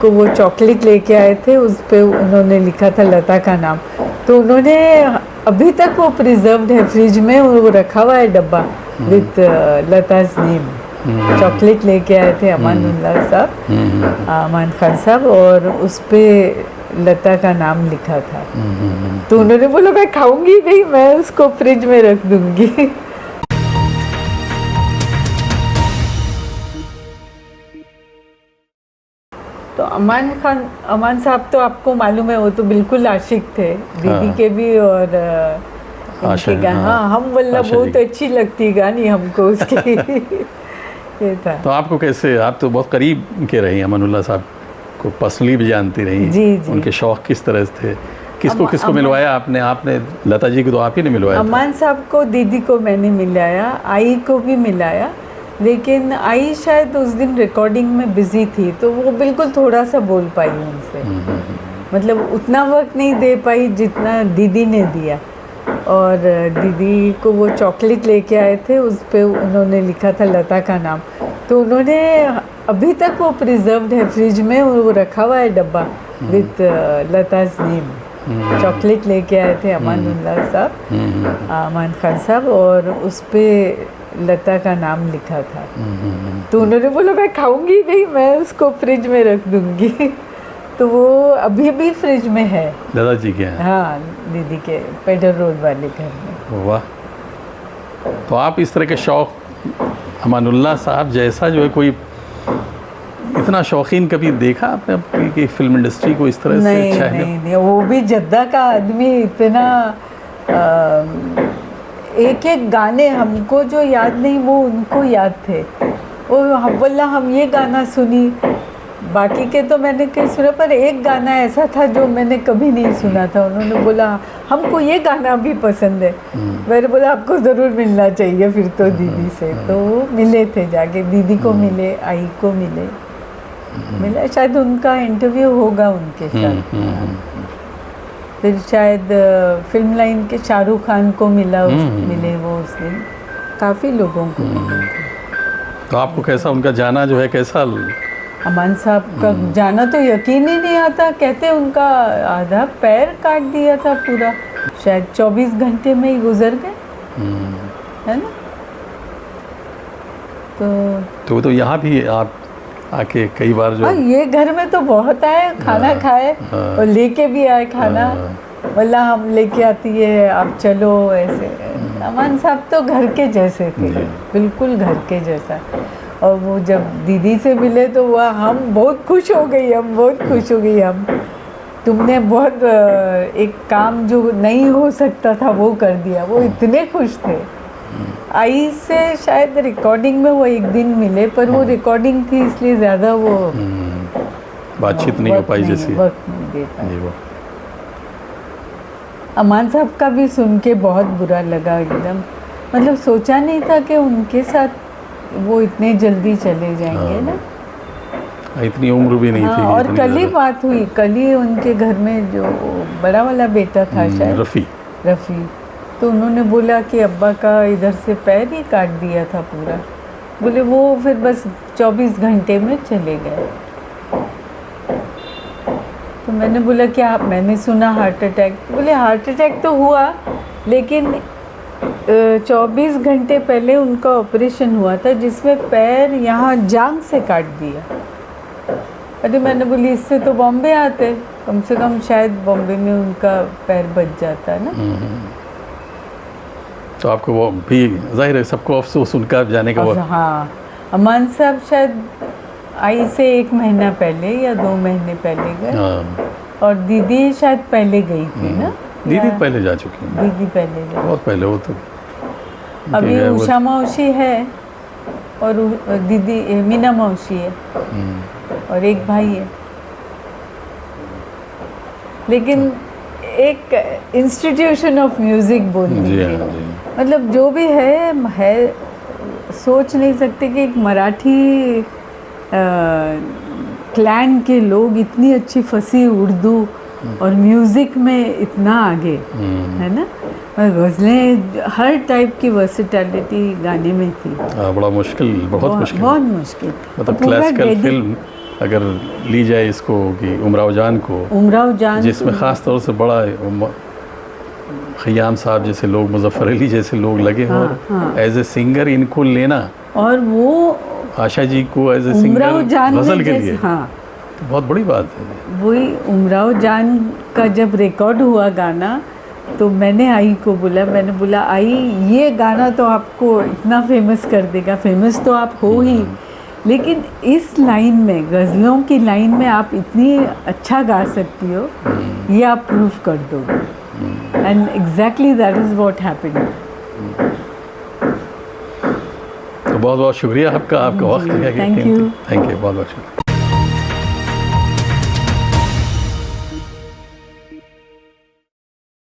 को वो चॉकलेट लेके आए थे, उस पे उन्होंने लिखा था लता का नाम। तो उन्होंने अभी तक वो प्रिजर्व्ड है फ्रिज में, वो रखा हुआ है डब्बा विथ लताज नेम। चॉकलेट लेके आए थे अमानुल्लाह साहब, अमान खान साहब, और उस पे लता का नाम लिखा था। तो उन्होंने बोला मैं खाऊंगी नहीं, मैं उसको फ्रिज में रख दूंगी। तो अमान साहब तो आपको मालूम है, वो तो बिल्कुल आशिक थे दीदी के भी, और इनके गाना। हाँ, हम वल्ला बहुत अच्छी लगती गानी हमको उसकी। ये था। तो आपको कैसे, आप तो बहुत करीब के रही अमानुल्लाह साहब को, पर्सनली भी जानती रही। जी जी। उनके शौक किस तरह से थे? किसको मिलवाया आपने लता जी को तो आप ही ने मिलवाया? अमान साहब को दीदी को मैंने मिलाया, आई को भी मिलाया, लेकिन आई शायद उस दिन रिकॉर्डिंग में बिजी थी, तो वो बिल्कुल थोड़ा सा बोल पाई उनसे। मतलब उतना वक्त नहीं दे पाई जितना दीदी ने दिया। और दीदी को वो चॉकलेट लेके आए थे, उस पे उन्होंने लिखा था लता का नाम। तो उन्होंने अभी तक वो प्रिजर्व्ड है फ्रिज में, वो रखा हुआ है डब्बा विथ लताज नेम। चॉकलेट लेके आए थे अमानुल्लाह साहब, अमान खान साहब, और उस पे लता का नाम लिखा था। तो उन्होंने बोला मैं खाऊंगी नहीं, मैं उसको फ्रिज में रख दूंगी। तो वो अभी भी फ्रिज में है दादाजी के हैं। हाँ, दीदी के पेडर रोड वाले घर में। वाह। तो आप इस तरह के शौक, अमानुल्लाह साहब जैसा जो है कोई इतना शौकीन कभी देखा आपने अपनी फिल्म इंडस्ट्री को इस तरह से? नहीं, वो भी जद्दा का आदमी, इतना एक एक गाने हमको जो याद नहीं वो उनको याद थे। वो बोला हम ये गाना सुनी, बाकी के तो मैंने कहीं सुना, पर एक गाना ऐसा था जो मैंने कभी नहीं सुना था। उन्होंने बोला हमको ये गाना भी पसंद है। मैंने बोला आपको ज़रूर मिलना चाहिए फिर तो दीदी से। तो मिले थे जाके, दीदी को मिले, आई को मिले, मिला। शायद उनका इंटरव्यू होगा उनके साथ। फिर शायद फिल्म लाइन के शाहरुख खान को मिले वो उस दिन, काफ़ी लोगों को मिले। तो आपको कैसा उनका जाना जो है, कैसा? अमान साहब का जाना तो यकीन ही नहीं आता। कहते उनका आधा पैर काट दिया था पूरा, शायद 24 घंटे में ही गुजर गए, है ना? तो यहाँ भी आप आके कई बार जो ये घर में तो बहुत आए, खाना खाए और लेके भी आए खाना। वल्ला हम लेके आती है, आप चलो, ऐसे। अमान साहब तो घर के जैसे थे, बिल्कुल घर के जैसा। और वो जब दीदी से मिले तो वह हम बहुत खुश हो गई। हम तुमने बहुत एक काम जो नहीं हो सकता था वो कर दिया, वो इतने खुश थे। आई से शायद रिकॉर्डिंग में वो एक दिन मिले, पर वो रिकॉर्डिंग थी इसलिए ज़्यादा वो बातचीत नहीं हो पाई, जैसे वक्त नहीं दे पाए। अमान साहब का भी सुन के बहुत बुरा लगा एकदम। मतलब सोचा नहीं था कि उनके साथ वो इतने जल्दी चले जाएंगे ना। इतनी उम्र भी नहीं थी। और कल ही बात हुई, कल ही उनके घर में जो बड़ा वाला बेटा था शायद रफ़ी, तो उन्होंने बोला कि अब्बा का इधर से पैर ही काट दिया था पूरा। बोले वो फिर बस 24 घंटे में चले गए। तो मैंने बोला कि मैंने सुना हार्ट अटैक। बोले हार्ट अटैक तो हुआ, लेकिन 24 घंटे पहले उनका ऑपरेशन हुआ था जिसमें पैर यहाँ जांघ से काट दिया। अरे मैंने बोली इससे तो बॉम्बे आते, कम से कम शायद बॉम्बे में उनका पैर बच जाता है ना। तो आपको वो भी जाहिर है सबको अफसोस उनका जाने का। हाँ, अमान साहब शायद आई से 1 महीना पहले या 2 महीने पहले गए, और दीदी शायद पहले गई थी ना। दीदी पहले जा चुकी है। दीदी पहले गई, बहुत पहले। वो तो अभी उषा मौसी है, और दीदी मीना मौसी है, और एक भाई है। लेकिन एक इंस्टीट्यूशन ऑफ म्यूज़िक बोल दीजिए, मतलब जो भी है सोच नहीं सकते कि एक मराठी क्लैन के लोग इतनी अच्छी फसी उर्दू और म्यूज़िक में इतना आगे, है ना। गज़लें, हर टाइप की वर्सेटैलिटी गाने में थी। बड़ा मुश्किल, बहुत मुश्किल। बहुत मुश्किल। मतलब क्लासिकल फिल्म अगर ली जाए इसको कि उमराव जान को, उमराव जान जिसमें ख़ास तौर से बड़ा खयाम साहब जैसे लोग, मुजफ्फर अली जैसे लोग लगे हाँ, और हाँ। एज ए सिंगर इनको लेना, और वो आशा जी को एज ए उमराव सिंगर जान गज़ल ने के जैसे लिए, हाँ तो बहुत बड़ी बात है। वही उमराव जान का जब रिकॉर्ड हुआ गाना, तो मैंने आई को बोला, मैंने बोला आई ये गाना तो आपको इतना फेमस कर देगा, फेमस तो आप हो ही, लेकिन इस लाइन में, गज़लों की लाइन में आप इतनी अच्छा गा सकती हो, ये आप प्रूव कर दोगे। And exactly that is what happened. तो बहुत बहुत शुक्रिया आपका, आपका वक्त जी, thank you। थैंक यू, बहुत बहुत शुक्रिया।